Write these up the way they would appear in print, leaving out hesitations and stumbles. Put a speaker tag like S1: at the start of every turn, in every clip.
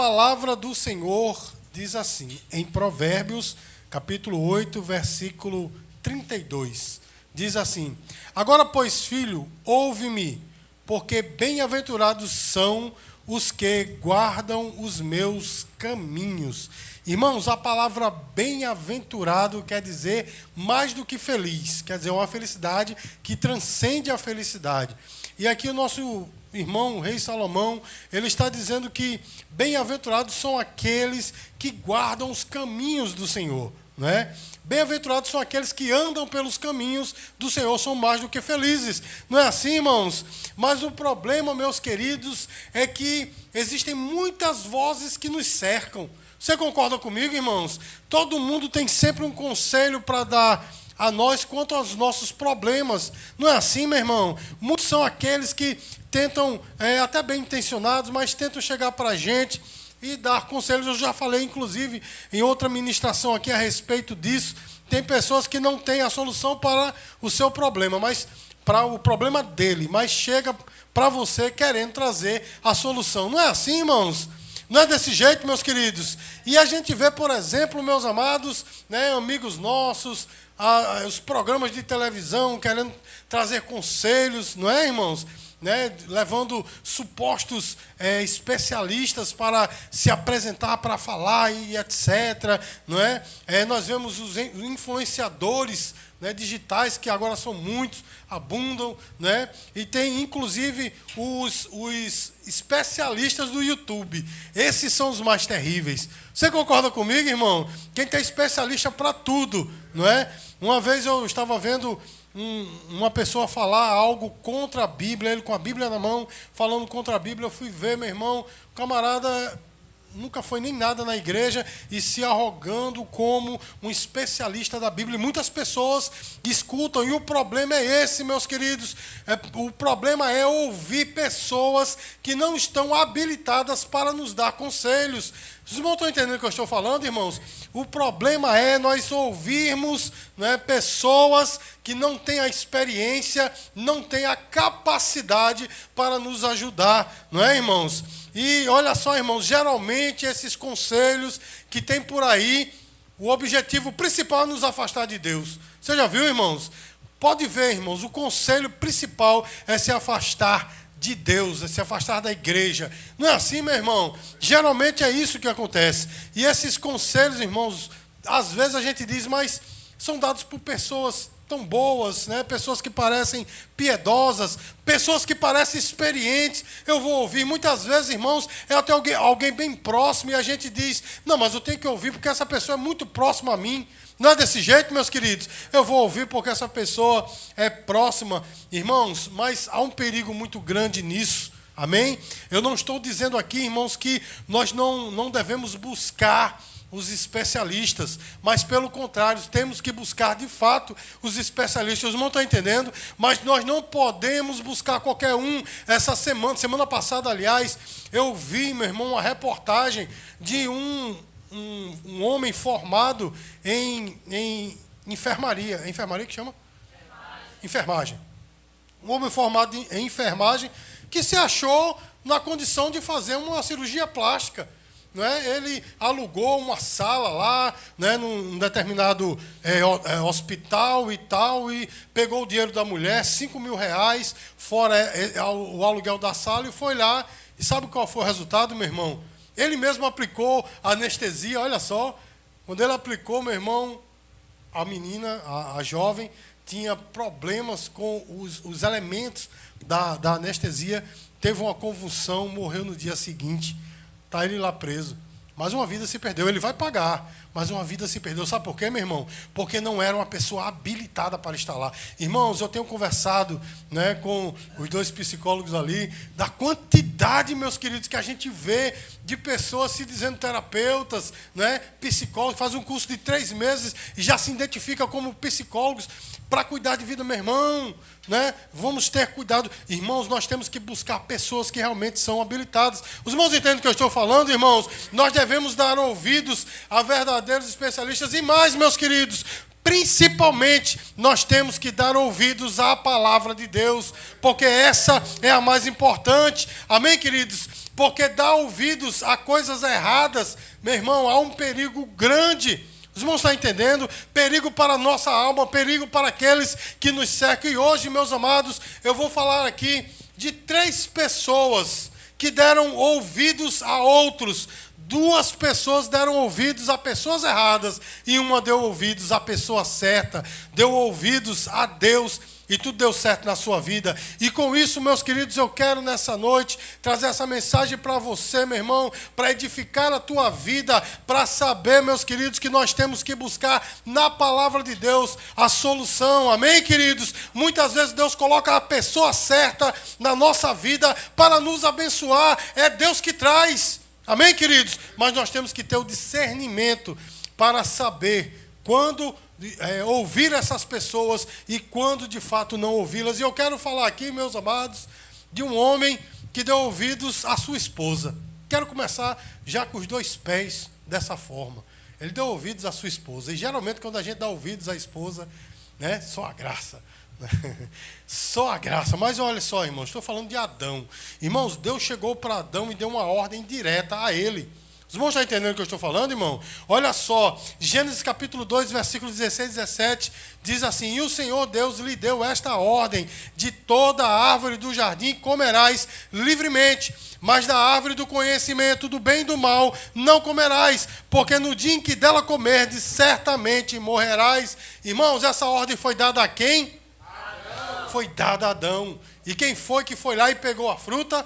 S1: palavra do Senhor diz assim, em Provérbios, capítulo 8, versículo 32. Diz assim: agora, pois, filho, ouve-me, porque bem-aventurados são os que guardam os meus caminhos. Irmãos, a palavra bem-aventurado quer dizer mais do que feliz, quer dizer uma felicidade que transcende a felicidade. E aqui o nosso irmão, o rei Salomão, ele está dizendo que bem-aventurados são aqueles que guardam os caminhos do Senhor, não é? Bem-aventurados são aqueles que andam pelos caminhos do Senhor, são mais do que felizes. Não é assim, irmãos? Mas o problema, meus queridos, é que existem muitas vozes que nos cercam. Você concorda comigo, irmãos? Todo mundo tem sempre um conselho para dar a nós quanto aos nossos problemas. Não é assim, meu irmão? Muitos são aqueles que tentam, até bem intencionados, mas tentam chegar para a gente e dar conselhos. Eu já falei, inclusive, em outra ministração aqui a respeito disso. Tem pessoas que não têm a solução para o seu problema, mas para o problema dele, mas chega para você querendo trazer a solução. Não é assim, irmãos? Não é desse jeito, meus queridos? E a gente vê, por exemplo, meus amados, né, amigos nossos, os programas de televisão querendo trazer conselhos, não é, irmãos? Né, levando supostos especialistas para se apresentar, para falar e etc. Não é? Nós vemos os influenciadores, né, digitais, que agora são muitos, abundam, né? E tem inclusive os especialistas do YouTube. Esses são os mais terríveis. Você concorda comigo, irmão? Quem tem especialista para tudo, não é? Uma vez eu estava vendo uma pessoa falar algo contra a Bíblia, ele com a Bíblia na mão, falando contra a Bíblia. Eu fui ver, meu irmão, o camarada nunca foi nem nada na igreja e se arrogando como um especialista da Bíblia. E muitas pessoas escutam, e o problema é esse, meus queridos. O problema é ouvir pessoas que não estão habilitadas para nos dar conselhos. Vocês não estão entendendo o que eu estou falando, irmãos? O problema é nós ouvirmos, né, pessoas que não têm a experiência, não têm a capacidade para nos ajudar, não é, irmãos? E olha só, irmãos, geralmente esses conselhos que tem por aí, o objetivo principal é nos afastar de Deus. Você já viu, irmãos? Pode ver, irmãos, o conselho principal é se afastar de Deus, é se afastar da igreja. Não é assim, meu irmão? Geralmente é isso que acontece. E esses conselhos, irmãos, às vezes a gente diz, mas são dados por pessoas tão boas, né? Pessoas que parecem piedosas, pessoas que parecem experientes. Eu vou ouvir. Muitas vezes, irmãos, é até alguém bem próximo e a gente diz, não, mas eu tenho que ouvir porque essa pessoa é muito próxima a mim. Não é desse jeito, meus queridos? Eu vou ouvir porque essa pessoa é próxima. Irmãos, mas há um perigo muito grande nisso. Amém? Eu não estou dizendo aqui, irmãos, que nós não devemos buscar os especialistas, mas pelo contrário, temos que buscar de fato os especialistas. Os irmãos estão entendendo? Mas nós não podemos buscar qualquer um. Essa semana passada, aliás, eu vi, meu irmão, uma reportagem de um homem formado em enfermaria. É enfermaria que chama? Enfermagem. Um homem formado em enfermagem que se achou na condição de fazer uma cirurgia plástica. Não é? Ele alugou uma sala lá, né, num determinado hospital e tal, e pegou o dinheiro da mulher, R$5.000, fora o aluguel da sala, e foi lá. E sabe qual foi o resultado, meu irmão? Ele mesmo aplicou anestesia, olha só. Quando ele aplicou, meu irmão, a menina, a jovem, tinha problemas com os elementos da anestesia, teve uma convulsão, morreu no dia seguinte. Está ele lá preso. Mas uma vida se perdeu. Ele vai pagar, mas uma vida se perdeu. Sabe por quê, meu irmão? Porque não era uma pessoa habilitada para estar lá. Irmãos, eu tenho conversado, né, com os dois psicólogos ali, da quantidade, meus queridos, que a gente vê de pessoas se dizendo terapeutas, né, psicólogos, faz um curso de 3 meses e já se identifica como psicólogos para cuidar de vida, meu irmão. Né? Vamos ter cuidado. Irmãos, nós temos que buscar pessoas que realmente são habilitadas. Os irmãos entendem o que eu estou falando, irmãos? Nós devemos dar ouvidos a verdadeiros especialistas. E mais, meus queridos, Principalmente, nós temos que dar ouvidos à palavra de Deus, porque essa é a mais importante. Amém, queridos? Porque dar ouvidos a coisas erradas, meu irmão, há um perigo grande. Os irmãos estão entendendo? Perigo para a nossa alma, perigo para aqueles que nos cercam. E hoje, meus amados, eu vou falar aqui de 3 pessoas que deram ouvidos a outros. 2 pessoas deram ouvidos a pessoas erradas e uma deu ouvidos à pessoa certa, deu ouvidos a Deus e tudo deu certo na sua vida. E com isso, meus queridos, eu quero nessa noite trazer essa mensagem para você, meu irmão, para edificar a tua vida, para saber, meus queridos, que nós temos que buscar na palavra de Deus a solução. Amém, queridos? Muitas vezes Deus coloca a pessoa certa na nossa vida para nos abençoar. É Deus que traz. Amém, queridos? Mas nós temos que ter o discernimento para saber quando ouvir essas pessoas e quando de fato não ouvi-las. E eu quero falar aqui, meus amados, de um homem que deu ouvidos à sua esposa. Quero começar já com os 2 pés dessa forma. Ele deu ouvidos à sua esposa. E geralmente quando a gente dá ouvidos à esposa, né, só a graça. Só a graça. Mas olha só, irmãos, estou falando de Adão. Irmãos, Deus chegou para Adão e deu uma ordem direta a ele. Os irmãos estão entendendo o que eu estou falando, irmão? Olha só, Gênesis capítulo 2, versículos 16 e 17, diz assim: E o Senhor Deus lhe deu esta ordem: de toda a árvore do jardim comerás livremente, mas da árvore do conhecimento do bem e do mal não comerás, porque no dia em que dela comerdes, certamente morrerás. Irmãos, essa ordem foi dada a quem? Foi dada a Adão. E quem foi que foi lá e pegou a fruta?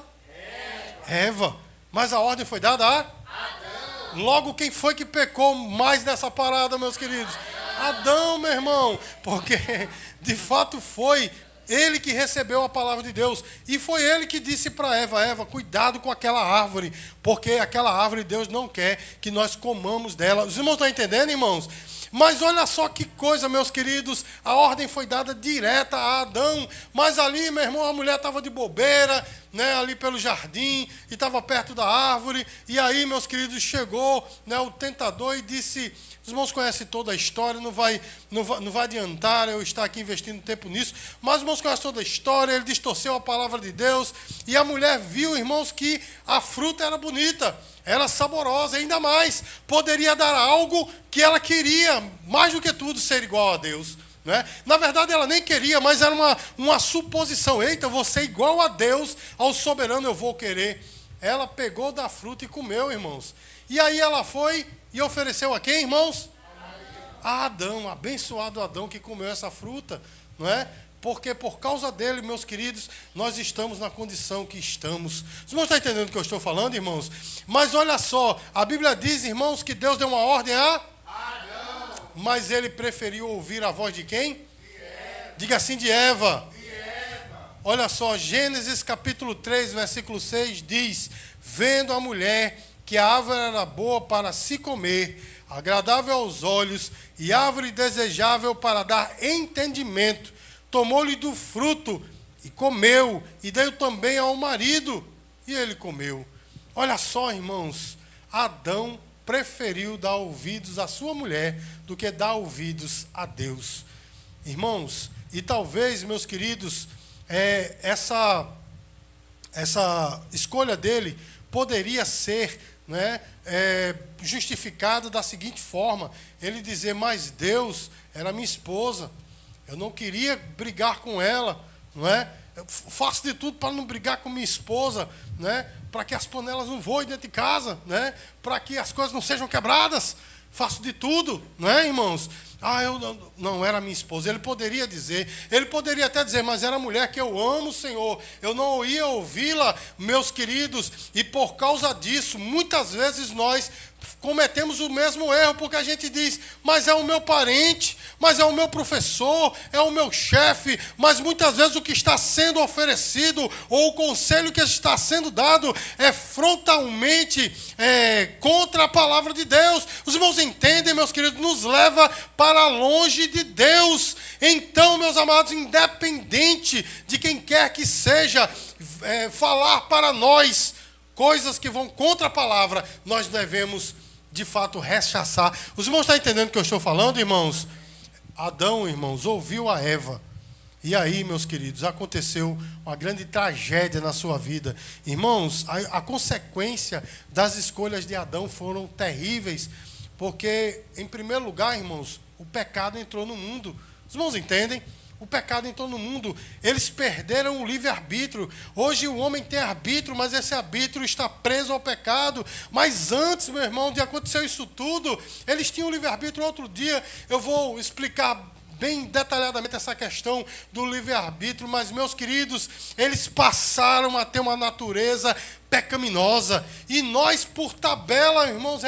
S1: Eva. Mas a ordem foi dada a Adão. Logo, quem foi que pecou mais nessa parada, meus queridos? Adão, meu irmão. Porque, de fato, foi ele que recebeu a palavra de Deus. E foi ele que disse para Eva: Eva, cuidado com aquela árvore, porque aquela árvore Deus não quer que nós comamos dela. Os irmãos estão entendendo, irmãos? Mas olha só que coisa, meus queridos, a ordem foi dada direta a Adão, mas ali, meu irmão, a mulher estava de bobeira, né, ali pelo jardim, e estava perto da árvore, e aí, meus queridos, chegou, né, o tentador e disse: os irmãos conhecem toda a história, não vai adiantar eu estar aqui investindo tempo nisso, mas os irmãos conhecem toda a história, ele distorceu a palavra de Deus, e a mulher viu, irmãos, que a fruta era bonita, era saborosa, ainda mais, poderia dar algo que ela queria, mais do que tudo, ser igual a Deus. Né? Na verdade, ela nem queria, mas era uma suposição. Eita, eu vou ser igual a Deus, ao soberano eu vou querer. Ela pegou da fruta e comeu, irmãos. E aí ela foi e ofereceu a quem, irmãos? A Adão, abençoado Adão que comeu essa fruta, não é? Porque por causa dele, meus queridos, nós estamos na condição que estamos. Os irmãos estão entendendo o que eu estou falando, irmãos? Mas olha só, a Bíblia diz, irmãos, que Deus deu uma ordem a Adão. Mas ele preferiu ouvir a voz de quem? Diga assim, de Eva. Olha só, Gênesis capítulo 3, versículo 6 diz: vendo a mulher que a árvore era boa para se comer, agradável aos olhos e árvore desejável para dar entendimento, tomou-lhe do fruto e comeu, e deu também ao marido, e ele comeu. Olha só, irmãos, Adão preferiu dar ouvidos à sua mulher do que dar ouvidos a Deus. Irmãos, e talvez, meus queridos, essa escolha dele poderia ser, né, justificada da seguinte forma: ele dizer, mas Deus era minha esposa, eu não queria brigar com ela, não é? Eu faço de tudo para não brigar com minha esposa, né? Para que as panelas não voem dentro de casa, né? Para que as coisas não sejam quebradas. Faço de tudo, não é, irmãos? Eu não era minha esposa. Ele poderia dizer, ele poderia até dizer, mas era a mulher que eu amo, Senhor. Eu não ia ouvi-la, meus queridos. E por causa disso, muitas vezes nós cometemos o mesmo erro, porque a gente diz, mas é o meu parente, mas é o meu professor, é o meu chefe, mas muitas vezes o que está sendo oferecido, ou o conselho que está sendo dado, é frontalmente contra a palavra de Deus. Os irmãos entendem, meus queridos, nos leva para longe de Deus. Então, meus amados, independente de quem quer que seja falar para nós coisas que vão contra a palavra, nós devemos, de fato, rechaçar. Os irmãos estão entendendo o que eu estou falando, irmãos? Adão, irmãos, ouviu a Eva. E aí, meus queridos, aconteceu uma grande tragédia na sua vida. Irmãos, a consequência das escolhas de Adão foram terríveis, porque, em primeiro lugar, irmãos, o pecado entrou no mundo. Os irmãos entendem? O pecado entrou no mundo. Eles perderam o livre-arbítrio. Hoje o homem tem arbítrio, mas esse arbítrio está preso ao pecado. Mas antes, meu irmão, de acontecer isso tudo, eles tinham livre-arbítrio. Outro dia eu vou explicar bem detalhadamente essa questão do livre-arbítrio, mas, meus queridos, eles passaram a ter uma natureza pecaminosa, e nós, por tabela, irmãos,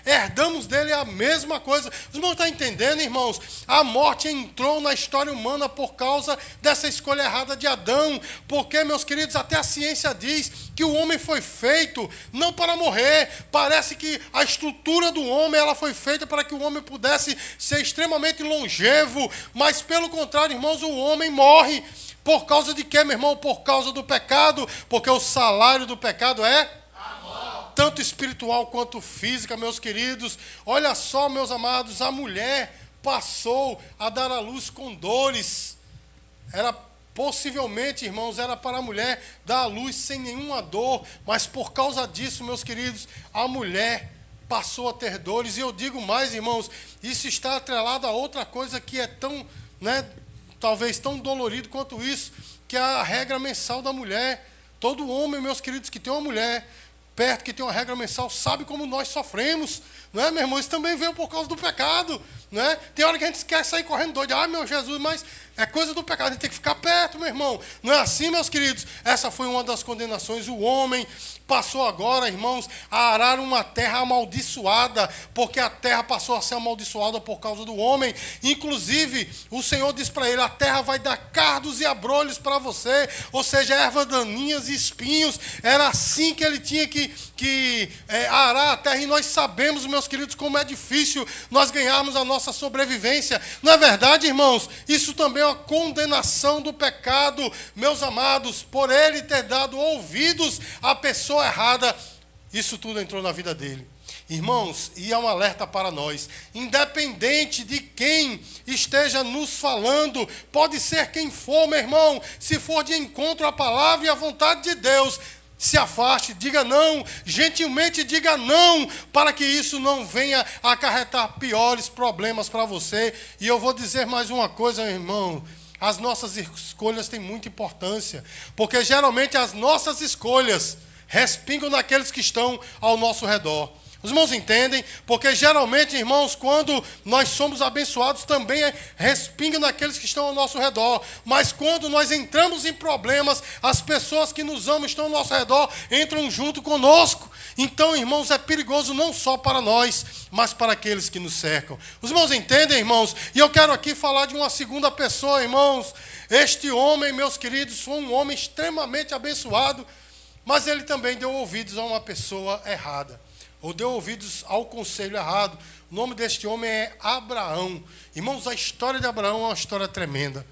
S1: herdamos dele a mesma coisa. Os irmãos estão entendendo, irmãos? A morte entrou na história humana por causa dessa escolha errada de Adão, porque, meus queridos, até a ciência diz que o homem foi feito não para morrer. Parece que a estrutura do homem ela foi feita para que o homem pudesse ser extremamente longevo, mas, pelo contrário, irmãos, o homem morre. Por causa de quê, meu irmão? Por causa do pecado, porque o salário do pecado é amor. Tanto espiritual quanto física, meus queridos. Olha só, meus amados, a mulher passou a dar à luz com dores. Era possivelmente, irmãos, era para a mulher dar à luz sem nenhuma dor, mas por causa disso, meus queridos, a mulher passou a ter dores. E eu digo mais, irmãos, isso está atrelado a outra coisa que é tão, talvez tão dolorido quanto isso, que é a regra mensal da mulher. Todo homem, meus queridos, que tem uma mulher perto, que tem uma regra mensal, sabe como nós sofremos, não é, meu irmão? Isso também veio por causa do pecado, não é? Tem hora que a gente quer sair correndo doido, meu Jesus, mas é coisa do pecado, a gente tem que ficar perto, meu irmão. Não é assim, meus queridos? Essa foi uma das condenações. O homem passou agora, irmãos, a arar uma terra amaldiçoada, porque a terra passou a ser amaldiçoada por causa do homem. Inclusive, o Senhor diz para ele: a terra vai dar cardos e abrolhos para você, ou seja, ervas daninhas e espinhos. Era assim que ele tinha que arar a terra. E nós sabemos, meus queridos, como é difícil nós ganharmos a nossa sobrevivência. Não é verdade, irmãos? Isso também é uma condenação do pecado, meus amados, por ele ter dado ouvidos à pessoa errada. Isso tudo entrou na vida dele. Irmãos, e é um alerta para nós, independente de quem esteja nos falando, pode ser quem for, meu irmão, se for de encontro à palavra e à vontade de Deus, se afaste, diga não, gentilmente diga não, para que isso não venha a acarretar piores problemas para você. E eu vou dizer mais uma coisa, meu irmão: as nossas escolhas têm muita importância, porque geralmente as nossas escolhas respingam naqueles que estão ao nosso redor. Os irmãos entendem? Porque geralmente, irmãos, quando nós somos abençoados, também respinga naqueles que estão ao nosso redor. Mas quando nós entramos em problemas, as pessoas que nos amam, estão ao nosso redor, entram junto conosco. Então, irmãos, é perigoso não só para nós, mas para aqueles que nos cercam. Os irmãos entendem, irmãos? E eu quero aqui falar de uma segunda pessoa, irmãos. Este homem, meus queridos, foi um homem extremamente abençoado, mas ele também deu ouvidos a uma pessoa errada, ou deu ouvidos ao conselho errado. O nome deste homem é Abraão. Irmãos, a história de Abraão é uma história tremenda.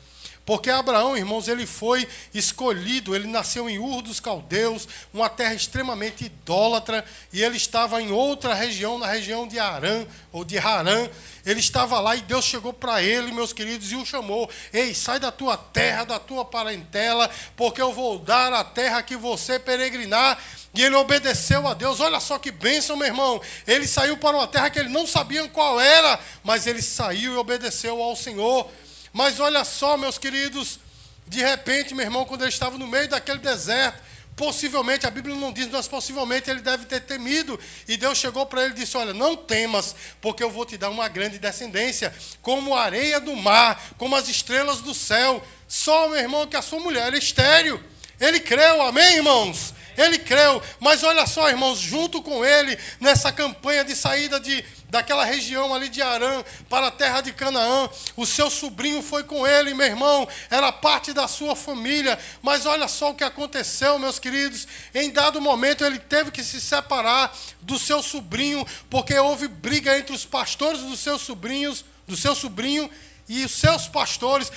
S1: Porque Abraão, irmãos, ele foi escolhido, ele nasceu em Ur dos Caldeus, uma terra extremamente idólatra, e ele estava em outra região, na região de Harã, ou de Harã. Ele estava lá e Deus chegou para ele, meus queridos, e o chamou: ei, sai da tua terra, da tua parentela, porque eu vou dar a terra que você peregrinar. E ele obedeceu a Deus. Olha só que bênção, meu irmão. Ele saiu para uma terra que ele não sabia qual era, mas ele saiu e obedeceu ao Senhor. Mas olha só, meus queridos, de repente, meu irmão, quando ele estava no meio daquele deserto, possivelmente, a Bíblia não diz, mas possivelmente ele deve ter temido. E Deus chegou para ele e disse: olha, não temas, porque eu vou te dar uma grande descendência, como a areia do mar, como as estrelas do céu. Só, meu irmão, que a sua mulher é estéril. Ele creu, amém, irmãos? Ele creu, mas olha só, irmãos, junto com ele, nessa campanha de saída daquela região ali de Harã para a terra de Canaã, o seu sobrinho foi com ele, meu irmão, era parte da sua família. Mas olha só o que aconteceu, meus queridos. Em dado momento ele teve que se separar do seu sobrinho, porque houve briga entre os pastores do seu sobrinho e os seus pastores.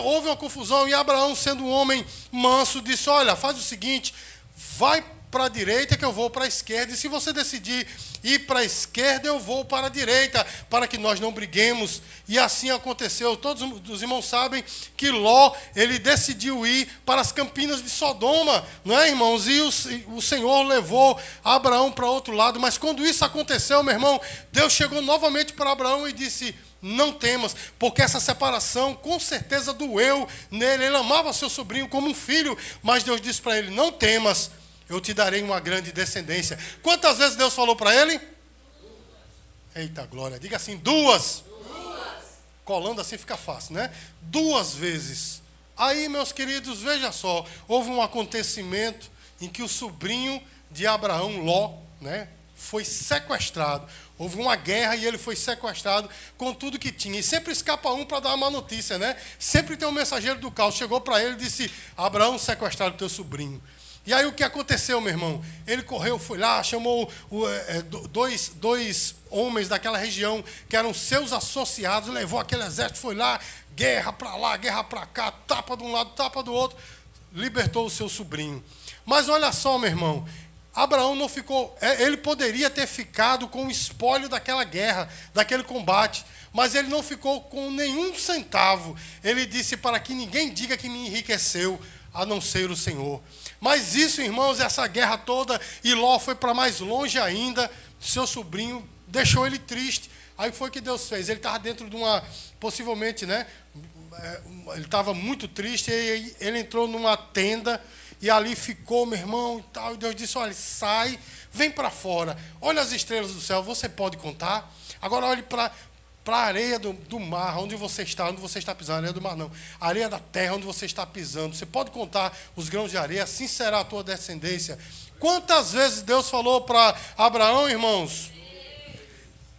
S1: Houve uma confusão, e Abraão, sendo um homem manso, disse: olha, faz o seguinte, vai para a direita que eu vou para a esquerda. E se você decidir ir para a esquerda, eu vou para a direita, para que nós não briguemos. E assim aconteceu. Todos os irmãos sabem que Ló, ele decidiu ir para as campinas de Sodoma, não é, irmãos? E o Senhor levou Abraão para outro lado. Mas quando isso aconteceu, meu irmão, Deus chegou novamente para Abraão e disse: não temas, porque essa separação com certeza doeu nele. Ele amava seu sobrinho como um filho, mas Deus disse para ele: não temas, eu te darei uma grande descendência. Quantas vezes Deus falou para ele? Eita glória, diga assim: duas. Colando assim fica fácil, né? 2 vezes. Aí, meus queridos, veja só, houve um acontecimento em que o sobrinho de Abraão, Ló, né, foi sequestrado. Houve uma guerra e ele foi sequestrado com tudo que tinha. E sempre escapa um para dar uma má notícia, né? Sempre tem um mensageiro do caos. Chegou para ele e disse: Abraão, sequestraram teu sobrinho. E aí o que aconteceu, meu irmão? Ele correu, foi lá, chamou dois homens daquela região que eram seus associados, levou aquele exército, foi lá, guerra para lá, guerra para cá, tapa de um lado, tapa do outro, libertou o seu sobrinho. Mas olha só, meu irmão, Abraão não ficou, ele poderia ter ficado com o espólio daquela guerra, daquele combate, mas ele não ficou com nenhum centavo. Ele disse: para que ninguém diga que me enriqueceu, a não ser o Senhor. Mas isso, irmãos, essa guerra toda, e Ló foi para mais longe ainda, seu sobrinho deixou ele triste. Aí foi o que Deus fez. Ele estava dentro de uma, possivelmente, né? Ele estava muito triste, e ele entrou numa tenda, e ali ficou, meu irmão, e tal. E Deus disse: olha, sai, vem para fora. Olha as estrelas do céu, você pode contar? Agora olhe para a areia do mar, onde você está pisando. Areia do mar não, a areia da terra, onde você está pisando. Você pode contar os grãos de areia, assim será a tua descendência. Quantas vezes Deus falou para Abraão, irmãos?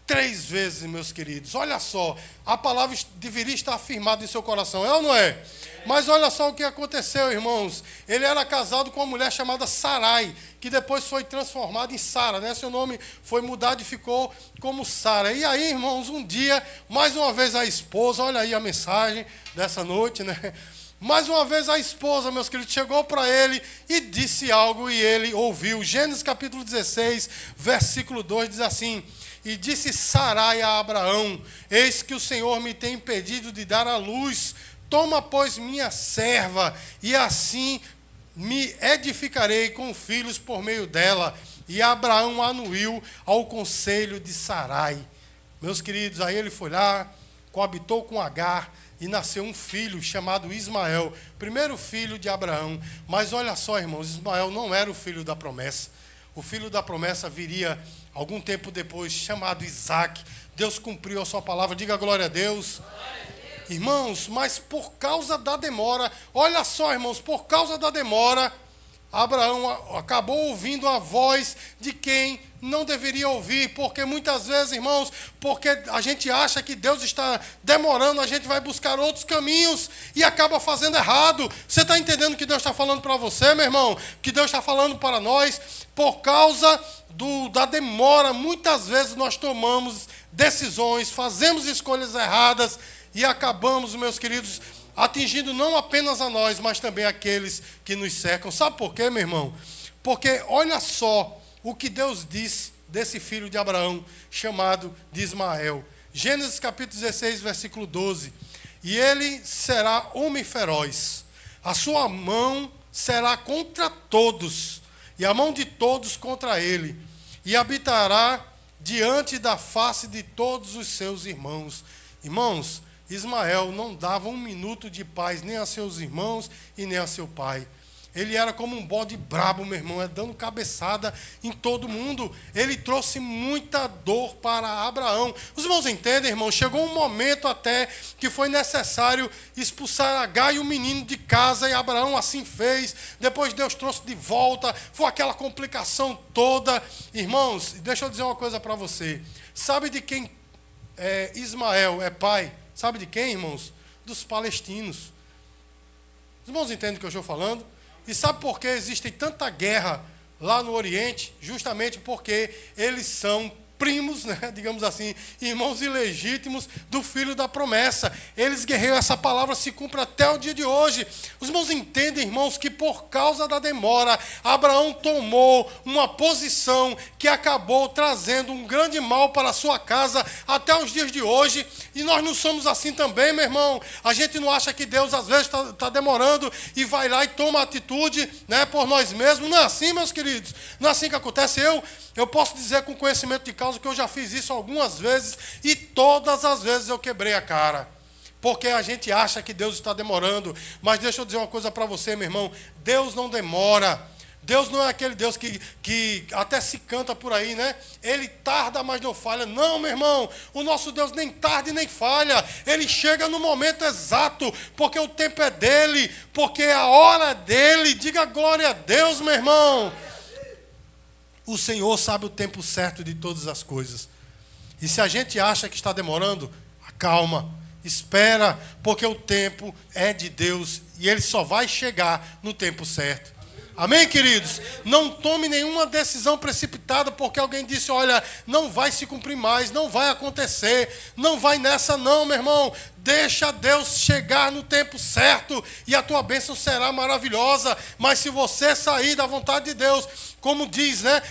S1: 3 vezes, meus queridos. Olha só, a palavra deveria estar afirmada em seu coração, é ou não é? Mas olha só o que aconteceu, irmãos. Ele era casado com uma mulher chamada Sarai, que depois foi transformada em Sara, né? Seu nome foi mudado e ficou como Sara. E aí, irmãos, um dia, mais uma vez a esposa, olha aí a mensagem dessa noite, né? Mais uma vez a esposa, meus queridos, chegou para ele e disse algo, e ele ouviu. Gênesis capítulo 16, versículo 2, diz assim: e disse Sarai a Abraão: eis que o Senhor me tem impedido de dar à luz. Toma, pois, minha serva, e assim me edificarei com filhos por meio dela. E Abraão anuiu ao conselho de Sarai. Meus queridos, aí ele foi lá, coabitou com Agar, e nasceu um filho chamado Ismael, primeiro filho de Abraão. Mas olha só, irmãos, Ismael não era o filho da promessa. O filho da promessa viria algum tempo depois, chamado Isaac. Deus cumpriu a sua palavra, diga glória a Deus. Irmãos, mas por causa da demora, olha só, irmãos, por causa da demora, Abraão acabou ouvindo a voz de quem não deveria ouvir, porque muitas vezes, irmãos, porque a gente acha que Deus está demorando, a gente vai buscar outros caminhos e acaba fazendo errado. Você está entendendo o que Deus está falando para você, meu irmão? Que Deus está falando para nós? Por causa da demora, muitas vezes nós tomamos decisões, fazemos escolhas erradas e acabamos, meus queridos, atingindo não apenas a nós, mas também aqueles que nos cercam. Sabe por quê, meu irmão? Porque olha só o que Deus diz desse filho de Abraão, chamado de Ismael. Gênesis capítulo 16, versículo 12. E ele será homem feroz, a sua mão será contra todos, e a mão de todos contra ele, e habitará diante da face de todos os seus irmãos. Irmãos, Ismael não dava 1 minuto de paz nem a seus irmãos e nem a seu pai. Ele era como um bode brabo, meu irmão, dando cabeçada em todo mundo. Ele trouxe muita dor para Abraão. Os irmãos entendem, irmão? Chegou um momento até que foi necessário expulsar Agar e o menino de casa, e Abraão assim fez. Depois Deus trouxe de volta, foi aquela complicação toda. Irmãos, deixa eu dizer uma coisa para você. Sabe de quem Ismael é pai? Sabe de quem, irmãos? Dos palestinos. Os irmãos entendem o que eu estou falando? E sabe por que existe tanta guerra lá no Oriente? Justamente porque eles são primos, né, digamos assim, irmãos ilegítimos do filho da promessa. Eles guerreiam, essa palavra se cumpre até o dia de hoje. Os irmãos entendem, irmãos, que por causa da demora, Abraão tomou uma posição que acabou trazendo um grande mal para a sua casa até os dias de hoje. E nós não somos assim também, meu irmão. A gente não acha que Deus às vezes está demorando e vai lá e toma atitude, né, por nós mesmos. Não é assim, meus queridos. Não é assim que acontece. Eu posso dizer com conhecimento de causa que eu já fiz isso algumas vezes e todas as vezes eu quebrei a cara. Porque a gente acha que Deus está demorando. Mas deixa eu dizer uma coisa para você, meu irmão. Deus não demora. Deus não é aquele Deus que até se canta por aí, né? Ele tarda, mas não falha. Não, meu irmão. O nosso Deus nem tarda e nem falha. Ele chega no momento exato. Porque o tempo é dele. Porque a hora é dele. Diga glória a Deus, meu irmão. O Senhor sabe o tempo certo de todas as coisas. E se a gente acha que está demorando, acalma, espera, porque o tempo é de Deus e Ele só vai chegar no tempo certo. Amém, queridos? Não tome nenhuma decisão precipitada porque alguém disse, olha, não vai se cumprir mais, não vai acontecer, não vai nessa não, meu irmão. Deixa Deus chegar no tempo certo e a tua bênção será maravilhosa. Mas se você sair da vontade de Deus, como diz, né?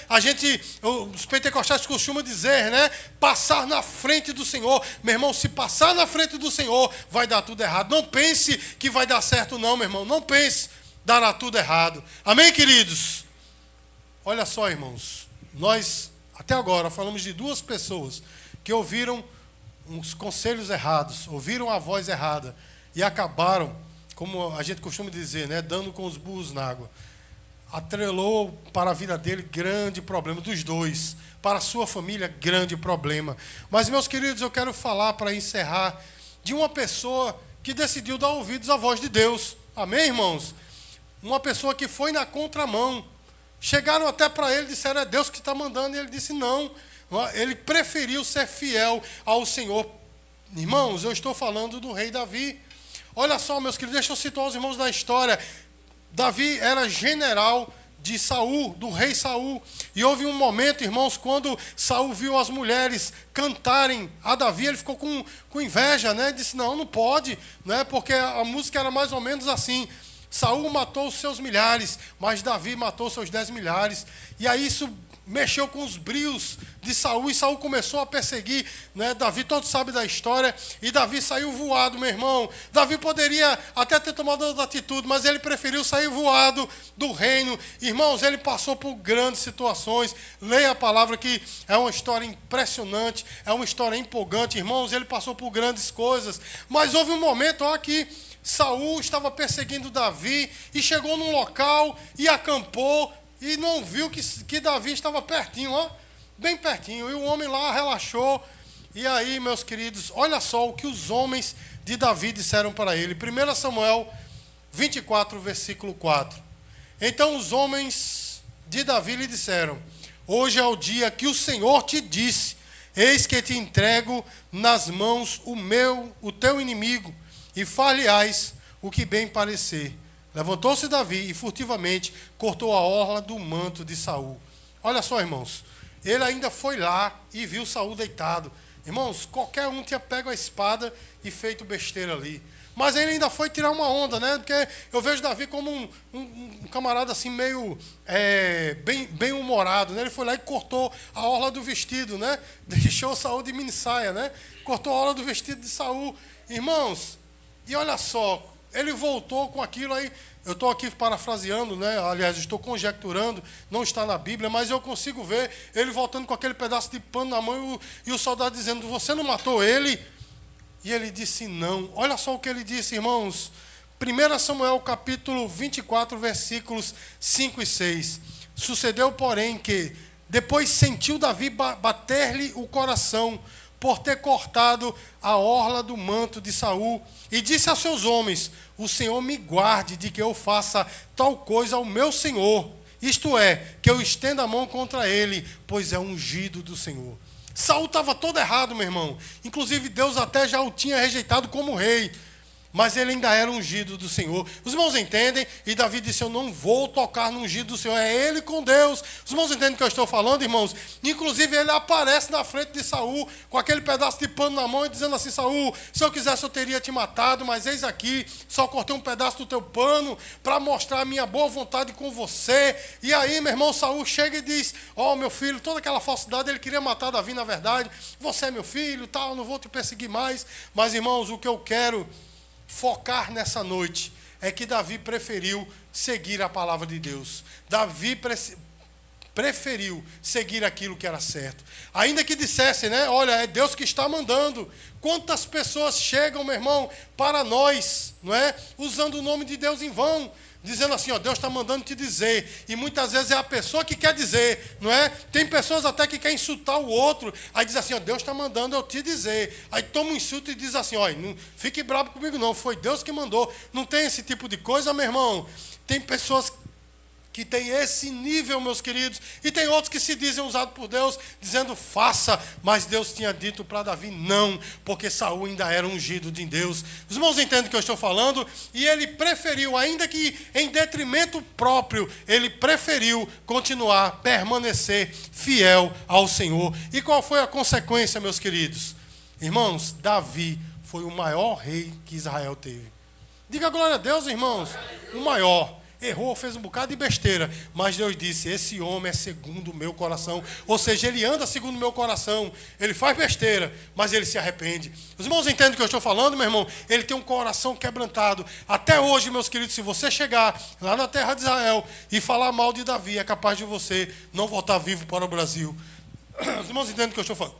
S1: Os pentecostais costumam dizer, né? Passar na frente do Senhor. Meu irmão, se passar na frente do Senhor, vai dar tudo errado. Não pense que vai dar certo não, meu irmão. Não pense, dará tudo errado. Amém, queridos? Olha só, irmãos. Nós, até agora, falamos de duas pessoas que ouviram uns conselhos errados, ouviram a voz errada e acabaram, como a gente costuma dizer, né? Dando com os burros na água. Atrelou para a vida dele grande problema, dos dois. Para a sua família, grande problema. Mas, meus queridos, eu quero falar para encerrar de uma pessoa que decidiu dar ouvidos à voz de Deus. Amém, irmãos? Uma pessoa que foi na contramão. Chegaram até para ele e disseram, é Deus que está mandando. E ele disse, não. Ele preferiu ser fiel ao Senhor. Irmãos, eu estou falando do rei Davi. Olha só, meus queridos, deixa eu situar os irmãos da história. Davi era general de Saul, do rei Saul. E houve um momento, irmãos, quando Saul viu as mulheres cantarem a Davi, ele ficou com inveja, né? Disse, não pode, né? Porque a música era mais ou menos assim. Saul matou os seus milhares, mas Davi matou os seus 10 milhares. E aí isso mexeu com os brios de Saul, e Saul começou a perseguir, né? Davi, todos sabem da história, e Davi saiu voado, meu irmão. Davi poderia até ter tomado outra atitude, mas ele preferiu sair voado do reino. Irmãos, ele passou por grandes situações. Leia a palavra que é uma história impressionante, é uma história empolgante. Irmãos, ele passou por grandes coisas, mas houve um momento que Saul estava perseguindo Davi e chegou num local e acampou e não viu que Davi estava pertinho, bem pertinho. E o homem lá relaxou. E aí, meus queridos, olha só o que os homens de Davi disseram para ele. 1 Samuel 24, versículo 4. Então os homens de Davi lhe disseram, hoje é o dia que o Senhor te disse, eis que te entrego nas mãos o teu inimigo, e far-lhe-ás o que bem parecer. Levantou-se Davi e furtivamente cortou a orla do manto de Saul. Olha só, irmãos, ele ainda foi lá e viu Saul deitado. Irmãos, qualquer um tinha pego a espada e feito besteira ali. Mas ele ainda foi tirar uma onda, né? Porque eu vejo Davi como um camarada assim meio bem humorado, né? Ele foi lá e cortou a orla do vestido, né? Deixou Saul de minissaia, né? Cortou a orla do vestido de Saul. Irmãos, e olha só, ele voltou com aquilo aí. Eu estou aqui parafraseando, né? Aliás, estou conjecturando, não está na Bíblia, mas eu consigo ver ele voltando com aquele pedaço de pano na mão e o soldado dizendo, você não matou ele? E ele disse, não. Olha só o que ele disse, irmãos. 1 Samuel capítulo 24, versículos 5 e 6. Sucedeu, porém, que depois sentiu Davi bater-lhe o coração por ter cortado a orla do manto de Saul, e disse a seus homens, o Senhor me guarde de que eu faça tal coisa ao meu Senhor, isto é, que eu estenda a mão contra ele, pois é ungido do Senhor. Saul estava todo errado, meu irmão. Inclusive, Deus até já o tinha rejeitado como rei. mas ele ainda era ungido do Senhor. Os irmãos entendem? E Davi disse, eu não vou tocar no ungido do Senhor, é ele com Deus. Os irmãos entendem o que eu estou falando, irmãos? Inclusive ele aparece na frente de Saul, com aquele pedaço de pano na mão, e dizendo assim, Saul, se eu quisesse eu teria te matado, mas eis aqui, só cortei um pedaço do teu pano, para mostrar a minha boa vontade com você. E aí, meu irmão, Saul chega e diz, meu filho, toda aquela falsidade, ele queria matar Davi, na verdade, você é meu filho, tal, não vou te perseguir mais. Mas, irmãos, o que eu quero focar nessa noite é que Davi preferiu seguir a palavra de Deus. Davi preferiu seguir aquilo que era certo. Ainda que dissesse, né? Olha, é Deus que está mandando. Quantas pessoas chegam, meu irmão, para nós, não é? Usando o nome de Deus em vão. Dizendo assim, Deus está mandando te dizer. E muitas vezes é a pessoa que quer dizer, não é? Tem pessoas até que querem insultar o outro. Aí diz assim, Deus está mandando eu te dizer. Aí toma um insulto e diz assim, não fique bravo comigo não, foi Deus que mandou. Não tem esse tipo de coisa, meu irmão. Tem pessoas que tem esse nível, meus queridos, e tem outros que se dizem usados por Deus, dizendo faça, mas Deus tinha dito para Davi não, porque Saul ainda era ungido de Deus. Os irmãos entendem o que eu estou falando? E ele preferiu, ainda que em detrimento próprio, ele preferiu continuar, permanecer fiel ao Senhor. E qual foi a consequência, meus queridos? Irmãos, Davi foi o maior rei que Israel teve. Diga glória a Deus, irmãos, o maior. Errou, fez um bocado de besteira, mas Deus disse, esse homem é segundo o meu coração, ou seja, ele anda segundo o meu coração, ele faz besteira, mas ele se arrepende. Os irmãos entendem o que eu estou falando, meu irmão? Ele tem um coração quebrantado. Até hoje, meus queridos, se você chegar lá na terra de Israel e falar mal de Davi, é capaz de você não voltar vivo para o Brasil. Os irmãos entendem o que eu estou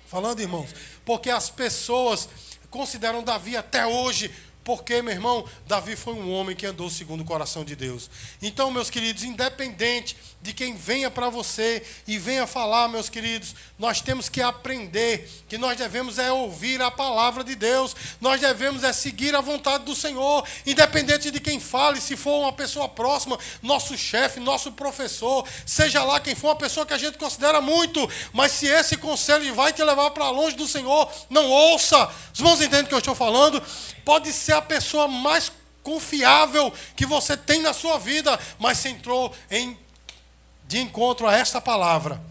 S1: falando, irmãos? Porque as pessoas consideram Davi até hoje. Porque, meu irmão, Davi foi um homem que andou segundo o coração de Deus. Então, meus queridos, independente de quem venha para você e venha falar, meus queridos, nós temos que aprender que nós devemos ouvir a palavra de Deus, nós devemos seguir a vontade do Senhor, independente de quem fale, se for uma pessoa próxima, nosso chefe, nosso professor, seja lá quem for, uma pessoa que a gente considera muito, mas se esse conselho vai te levar para longe do Senhor, não ouça. Os irmãos entendem o que eu estou falando? Pode ser a pessoa mais confiável que você tem na sua vida, mas se entrou de encontro a esta palavra,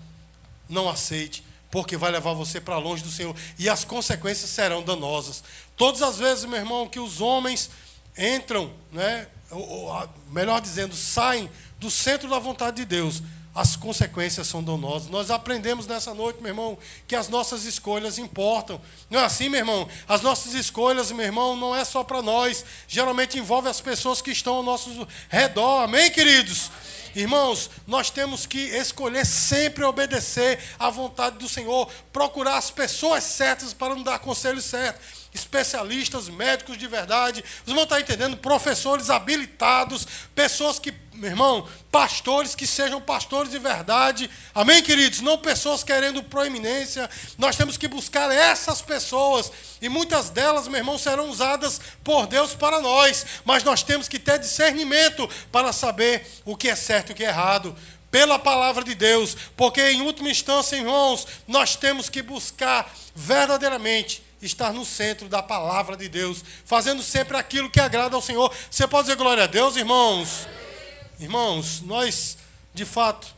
S1: não aceite, porque vai levar você para longe do Senhor, e as consequências serão danosas. Todas as vezes, meu irmão, que os homens entram, né, ou melhor dizendo, saem do centro da vontade de Deus, as consequências são danosas. Nós aprendemos nessa noite, meu irmão, que as nossas escolhas importam. Não é assim, meu irmão? As nossas escolhas, meu irmão, não é só para nós. Geralmente envolve as pessoas que estão ao nosso redor. Amém, queridos? Irmãos, nós temos que escolher sempre obedecer à vontade do Senhor, procurar as pessoas certas para nos dar conselhos certos. Especialistas, médicos de verdade, os irmãos estão entendendo? Professores habilitados, pessoas que, meu irmão, pastores que sejam pastores de verdade, amém, queridos? Não pessoas querendo proeminência. Nós temos que buscar essas pessoas, e muitas delas, meu irmão, serão usadas por Deus para nós, mas nós temos que ter discernimento para saber o que é certo e o que é errado, pela palavra de Deus, porque em última instância, irmãos, nós temos que buscar verdadeiramente estar no centro da palavra de Deus, fazendo sempre aquilo que agrada ao Senhor. Você pode dizer glória a Deus, irmãos? Irmãos, nós, de fato,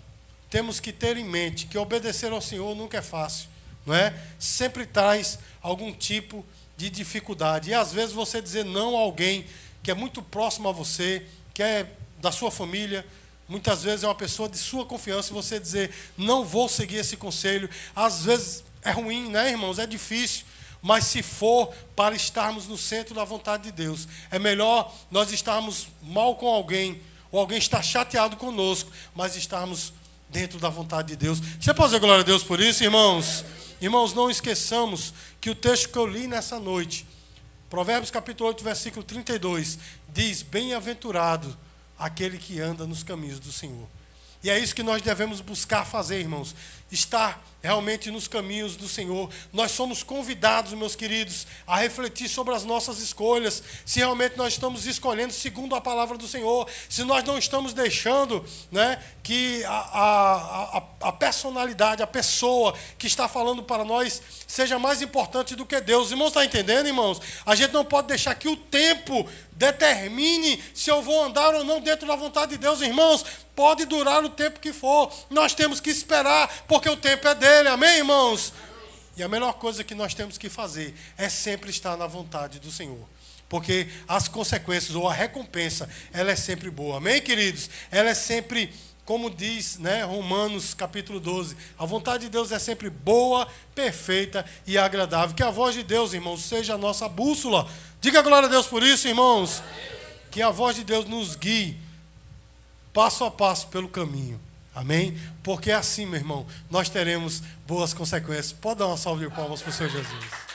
S1: temos que ter em mente que obedecer ao Senhor nunca é fácil, não é? Sempre traz algum tipo de dificuldade. E às vezes você dizer não a alguém que é muito próximo a você, que é da sua família, muitas vezes é uma pessoa de sua confiança, e você dizer não vou seguir esse conselho, às vezes é ruim, né, irmãos? É difícil. Mas se for para estarmos no centro da vontade de Deus, é melhor nós estarmos mal com alguém, ou alguém estar chateado conosco, mas estarmos dentro da vontade de Deus. Você pode dizer glória a Deus por isso, irmãos? Irmãos, não esqueçamos que o texto que eu li nessa noite, Provérbios capítulo 8, versículo 32, diz, bem-aventurado aquele que anda nos caminhos do Senhor. E é isso que nós devemos buscar fazer, irmãos. Estar realmente nos caminhos do Senhor. Nós somos convidados, meus queridos, a refletir sobre as nossas escolhas. Se realmente nós estamos escolhendo segundo a palavra do Senhor. Se nós não estamos deixando, né, que a personalidade, a pessoa que está falando para nós seja mais importante do que Deus. Irmãos, está entendendo, irmãos? A gente não pode deixar que o tempo determine se eu vou andar ou não dentro da vontade de Deus, irmãos. Pode durar o tempo que for. Nós temos que esperar, porque o tempo é dele. Amém, irmãos? E a melhor coisa que nós temos que fazer é sempre estar na vontade do Senhor. Porque as consequências ou a recompensa, ela é sempre boa. Amém, queridos? Ela é sempre, como diz, né, Romanos capítulo 12, a vontade de Deus é sempre boa, perfeita e agradável. Que a voz de Deus, irmãos, seja a nossa bússola. Diga glória a Deus por isso, irmãos. Que a voz de Deus nos guie passo a passo pelo caminho. Amém? Porque assim, meu irmão, nós teremos boas consequências. Pode dar uma salva de palmas para o Senhor Jesus.